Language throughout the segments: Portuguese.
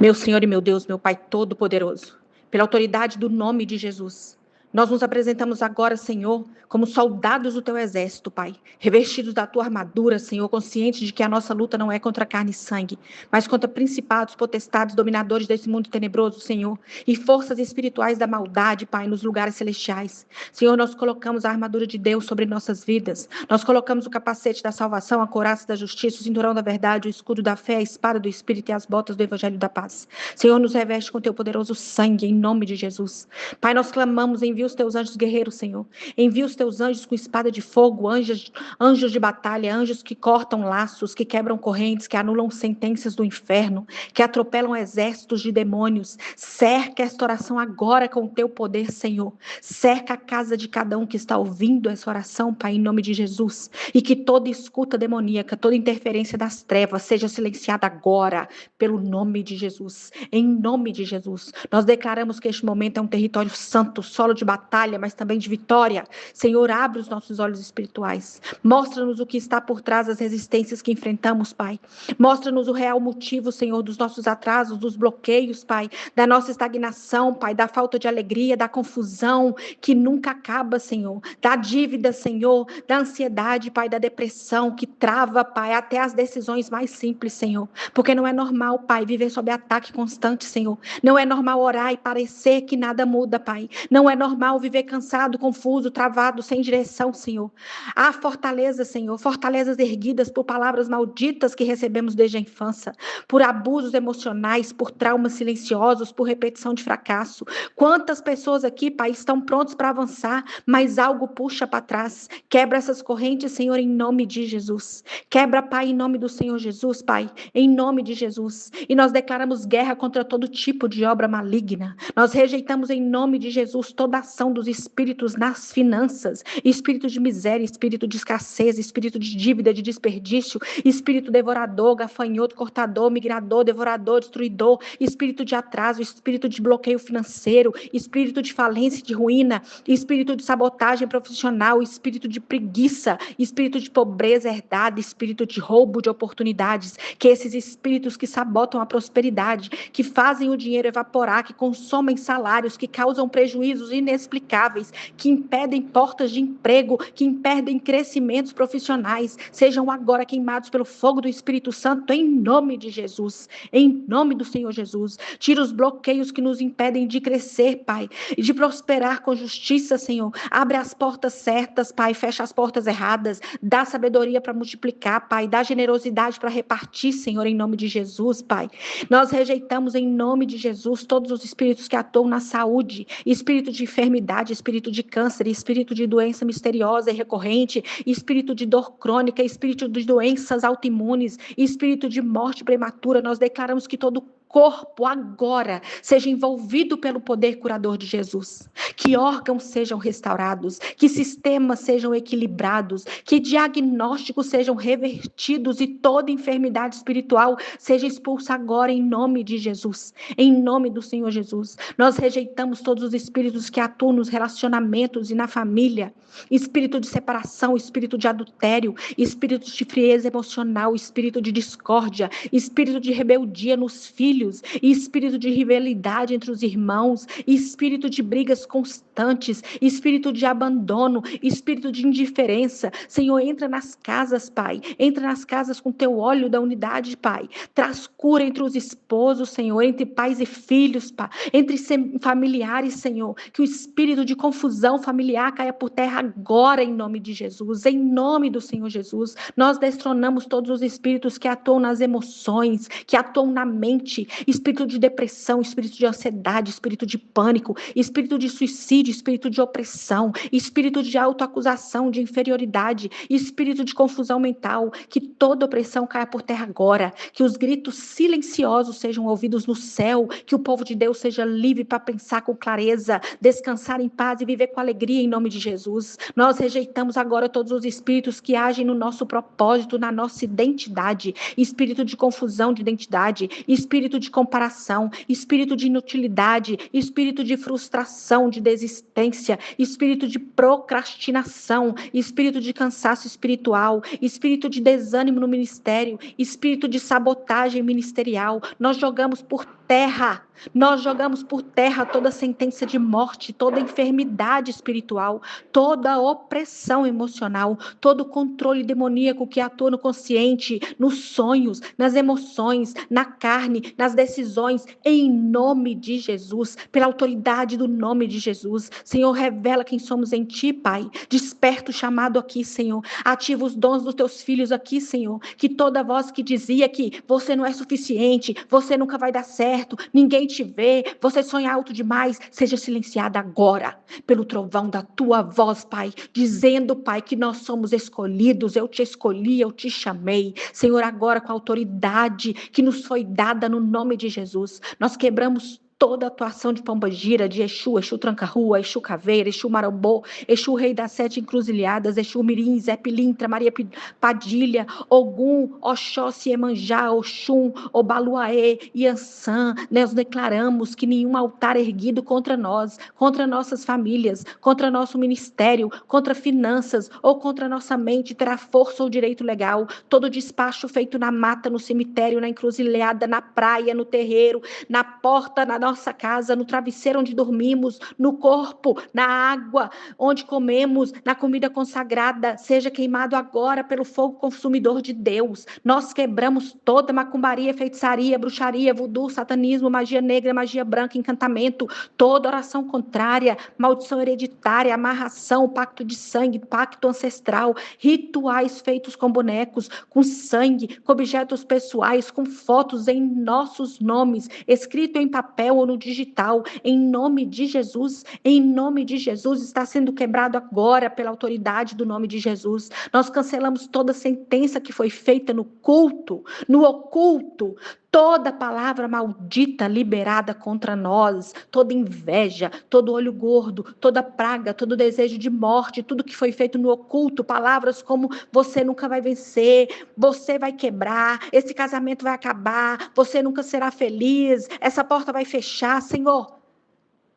Meu Senhor e meu Deus, meu Pai Todo-Poderoso, pela autoridade do nome de Jesus, nós nos apresentamos agora, Senhor, como soldados do Teu exército, Pai, revestidos da Tua armadura, Senhor, conscientes de que a nossa luta não é contra carne e sangue, mas contra principados, potestades, dominadores desse mundo tenebroso, Senhor, e forças espirituais da maldade, Pai, nos lugares celestiais. Senhor, nós colocamos a armadura de Deus sobre nossas vidas, nós colocamos o capacete da salvação, a couraça da justiça, o cinturão da verdade, o escudo da fé, a espada do Espírito e as botas do Evangelho da paz. Senhor, nos reveste com Teu poderoso sangue, em nome de Jesus. Pai, nós clamamos, envia os Teus anjos guerreiros, Senhor. Envia os Teus anjos com espada de fogo, anjos de batalha, anjos que cortam laços, que quebram correntes, que anulam sentenças do inferno, que atropelam exércitos de demônios. Cerca esta oração agora com o Teu poder, Senhor. Cerca a casa de cada um que está ouvindo essa oração, Pai, em nome de Jesus. E que toda escuta demoníaca, toda interferência das trevas seja silenciada agora, pelo nome de Jesus. Em nome de Jesus. Nós declaramos que este momento é um território santo, solo de batalha, mas também de vitória. Senhor, abre os nossos olhos espirituais. Mostra-nos o que está por trás das resistências que enfrentamos, Pai. Mostra-nos o real motivo, Senhor, dos nossos atrasos, dos bloqueios, Pai, da nossa estagnação, Pai, da falta de alegria, da confusão que nunca acaba, Senhor, da dívida, Senhor, da ansiedade, Pai, da depressão que trava, Pai, até as decisões mais simples, Senhor, porque não é normal, Pai, viver sob ataque constante, Senhor. Não é normal orar e parecer que nada muda, Pai. Não é normal viver cansado, confuso, travado, sem direção, Senhor. Há fortalezas, Senhor, fortalezas erguidas por palavras malditas que recebemos desde a infância, por abusos emocionais, por traumas silenciosos, por repetição de fracasso. Quantas pessoas aqui, Pai, estão prontos para avançar, mas algo puxa para trás. Quebra essas correntes, Senhor, em nome de Jesus. Quebra, Pai, em nome do Senhor Jesus, Pai, em nome de Jesus. E nós declaramos guerra contra todo tipo de obra maligna. Nós rejeitamos em nome de Jesus toda ação dos espíritos nas finanças, espírito de miséria, espírito de escassez, espírito de dívida, de desperdício, espírito devorador, gafanhoto, cortador, migrador, devorador, destruidor, espírito de atraso, espírito de bloqueio financeiro, espírito de falência, de ruína, espírito de sabotagem profissional, espírito de preguiça, espírito de pobreza herdada, espírito de roubo de oportunidades, que esses espíritos que sabotam a prosperidade, que fazem o dinheiro evaporar, que consomem salários, que causam prejuízos inexplicáveis, que impedem portas de emprego, que impedem crescimentos profissionais, sejam agora queimados pelo fogo do Espírito Santo, em nome de Jesus, em nome do Senhor Jesus. Tira os bloqueios que nos impedem de crescer, Pai, e de prosperar com justiça, Senhor. Abre as portas certas, Pai, fecha as portas erradas, dá sabedoria para multiplicar, Pai, dá generosidade para repartir, Senhor, em nome de Jesus, Pai. Nós rejeitamos em nome de Jesus todos os espíritos que atuam na saúde, espírito de enfermidade, espírito de câncer, espírito de doença misteriosa e recorrente, espírito de dor crônica, espírito de doenças autoimunes, espírito de morte prematura. Nós declaramos que todo corpo agora seja envolvido pelo poder curador de Jesus, que órgãos sejam restaurados, que sistemas sejam equilibrados, que diagnósticos sejam revertidos e toda enfermidade espiritual seja expulsa agora em nome de Jesus, em nome do Senhor Jesus. Nós rejeitamos todos os espíritos que atuam nos relacionamentos e na família, espírito de separação, espírito de adultério, espírito de frieza emocional, espírito de discórdia, espírito de rebeldia nos filhos, espírito de rivalidade entre os irmãos, espírito de brigas constantes, espírito de abandono, espírito de indiferença. Senhor, entra nas casas, Pai, entra nas casas com teu óleo da unidade, Pai, traz cura entre os esposos, Senhor, entre pais e filhos, Pai, entre familiares, Senhor, que o espírito de confusão familiar caia por terra agora em nome de Jesus, em nome do Senhor Jesus. Nós destronamos todos os espíritos que atuam nas emoções, que atuam na mente, espírito de depressão, espírito de ansiedade, espírito de pânico, espírito de suicídio, espírito de opressão, espírito de autoacusação, de inferioridade, espírito de confusão mental, que toda opressão caia por terra agora, que os gritos silenciosos sejam ouvidos no céu, que o povo de Deus seja livre para pensar com clareza, descansar em paz e viver com alegria em nome de Jesus. Nós rejeitamos agora todos os espíritos que agem no nosso propósito, na nossa identidade, espírito de confusão de identidade, espírito de comparação, espírito de inutilidade, espírito de frustração, de desistência, espírito de procrastinação, espírito de cansaço espiritual, espírito de desânimo no ministério, espírito de sabotagem ministerial. Nós jogamos por terra. Nós jogamos por terra toda sentença de morte, toda enfermidade espiritual, toda opressão emocional, todo controle demoníaco que atua no consciente, nos sonhos, nas emoções, na carne, nas decisões, em nome de Jesus, pela autoridade do nome de Jesus. Senhor, revela quem somos em Ti, Pai. Desperta o chamado aqui, Senhor. Ativa os dons dos Teus filhos aqui, Senhor. Que toda voz que dizia que você não é suficiente, você nunca vai dar certo, ninguém te vê, você sonha alto demais, seja silenciada agora pelo trovão da Tua voz, Pai, dizendo, Pai, que nós somos escolhidos, eu te escolhi, eu te chamei. Senhor, agora com a autoridade que nos foi dada no nome de Jesus, nós quebramos toda a atuação de Pombagira, de Exu, Exu Tranca-Rua, Exu Caveira, Exu Marambô, Exu Rei das Sete Encruzilhadas, Exu Mirim, Zé Pilintra, Maria Padilha, Ogum, Oxóssi, Iemanjá, Oxum, Obaluaê, Iansã. Nós declaramos que nenhum altar erguido contra nós, contra nossas famílias, contra nosso ministério, contra finanças ou contra nossa mente terá força ou direito legal. Todo despacho feito na mata, no cemitério, na encruzilhada, na praia, no terreiro, na porta, na nossa casa, no travesseiro onde dormimos, no corpo, na água onde comemos, na comida consagrada, seja queimado agora pelo fogo consumidor de Deus. Nós quebramos toda macumbaria, feitiçaria, bruxaria, voodoo, satanismo, magia negra, magia branca, encantamento, toda oração contrária, maldição hereditária, amarração, pacto de sangue, pacto ancestral, rituais feitos com bonecos, com sangue, com objetos pessoais, com fotos em nossos nomes, escrito em papel ou no digital, em nome de Jesus, está sendo quebrado agora pela autoridade do nome de Jesus. Nós cancelamos toda sentença que foi feita no culto, no oculto, toda palavra maldita liberada contra nós, toda inveja, todo olho gordo, toda praga, todo desejo de morte, tudo que foi feito no oculto, palavras como você nunca vai vencer, você vai quebrar, esse casamento vai acabar, você nunca será feliz, essa porta vai fechar, Senhor.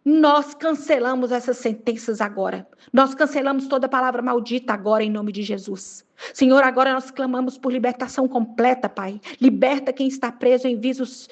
Nós cancelamos essas sentenças agora. Nós cancelamos toda palavra maldita agora em nome de Jesus. Senhor, agora nós clamamos por libertação completa, Pai. Liberta quem está preso em vícios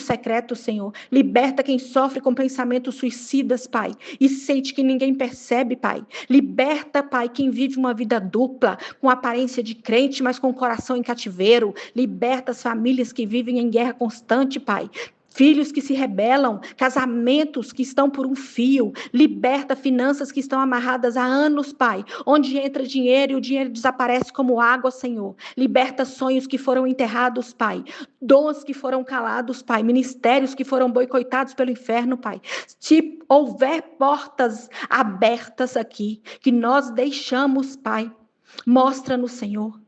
secretos, Senhor. Liberta quem sofre com pensamentos suicidas, Pai. E sente que ninguém percebe, Pai. Liberta, Pai, quem vive uma vida dupla, com aparência de crente, mas com o coração em cativeiro. Liberta as famílias que vivem em guerra constante, Pai. Filhos que se rebelam, casamentos que estão por um fio, liberta finanças que estão amarradas há anos, Pai, onde entra dinheiro e o dinheiro desaparece como água, Senhor. Liberta sonhos que foram enterrados, Pai, dons que foram calados, Pai, ministérios que foram boicotados pelo inferno, Pai. Se houver portas abertas aqui, que nós deixamos, Pai, mostra-nos, Senhor.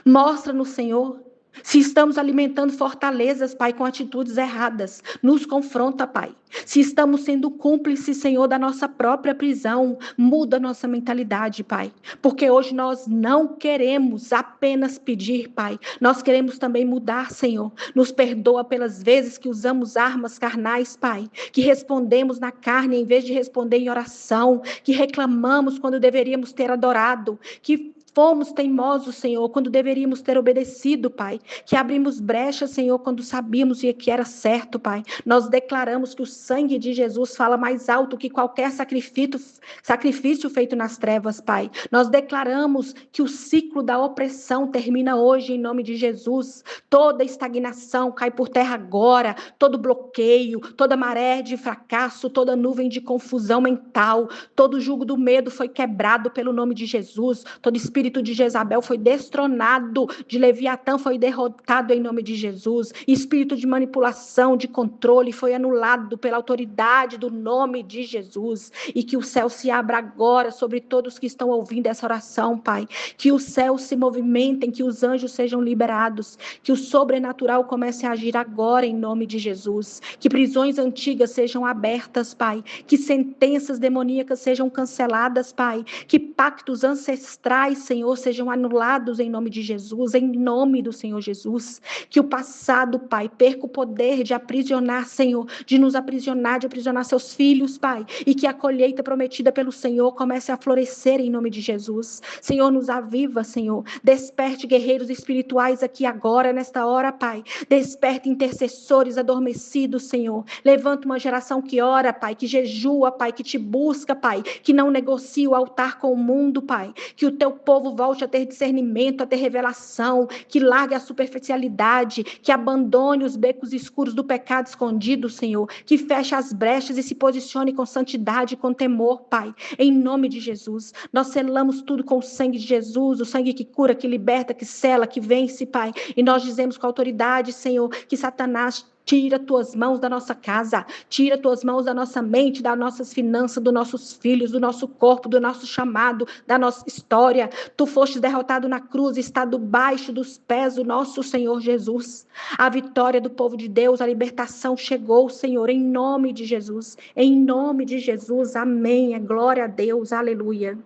Mostra-nos, Senhor. Se estamos alimentando fortalezas, Pai, com atitudes erradas, nos confronta, Pai. Se estamos sendo cúmplices, Senhor, da nossa própria prisão, muda nossa mentalidade, Pai. Porque hoje nós não queremos apenas pedir, Pai. Nós queremos também mudar, Senhor. Nos perdoa pelas vezes que usamos armas carnais, Pai. Que respondemos na carne em vez de responder em oração. Que reclamamos quando deveríamos ter adorado. Que fomos teimosos, Senhor, quando deveríamos ter obedecido, Pai. Que abrimos brechas, Senhor, quando sabíamos que era certo, Pai. Nós declaramos que o sangue de Jesus fala mais alto que qualquer sacrifício feito nas trevas, Pai. Nós declaramos que o ciclo da opressão termina hoje em nome de Jesus. Toda estagnação cai por terra agora, todo bloqueio, toda maré de fracasso, toda nuvem de confusão mental, todo jugo do medo foi quebrado pelo nome de Jesus. Todo espírito de Jezabel foi destronado, de Leviatã foi derrotado em nome de Jesus. Espírito de manipulação, de controle foi anulado pela autoridade do nome de Jesus. E que o céu se abra agora sobre todos que estão ouvindo essa oração, Pai. Que o céu se movimentem, que os anjos sejam liberados, que o sobrenatural comece a agir agora em nome de Jesus. Que prisões antigas sejam abertas, Pai. Que sentenças demoníacas sejam canceladas, Pai. Que pactos ancestrais Senhor, sejam anulados em nome de Jesus, em nome do Senhor Jesus. Que o passado, Pai, perca o poder de aprisionar, Senhor, de nos aprisionar, de aprisionar seus filhos, Pai, e que a colheita prometida pelo Senhor comece a florescer em nome de Jesus. Senhor, nos aviva, Senhor, desperte guerreiros espirituais aqui agora, nesta hora, Pai, desperte intercessores adormecidos, Senhor, levanta uma geração que ora, Pai, que jejua, Pai, que te busca, Pai, que não negocia o altar com o mundo, Pai, que o teu povo volte a ter discernimento, a ter revelação, que largue a superficialidade, que abandone os becos escuros do pecado escondido, Senhor, que feche as brechas e se posicione com santidade e com temor, Pai, em nome de Jesus. Nós selamos tudo com o sangue de Jesus, o sangue que cura, que liberta, que sela, que vence, Pai, e nós dizemos com autoridade, Senhor, que Satanás tira tuas mãos da nossa casa, tira tuas mãos da nossa mente, das nossas finanças, dos nossos filhos, do nosso corpo, do nosso chamado, da nossa história. Tu foste derrotado na cruz, está debaixo dos pés do nosso Senhor Jesus. A vitória do povo de Deus, a libertação chegou, Senhor, em nome de Jesus. Em nome de Jesus, amém. Glória a Deus, aleluia.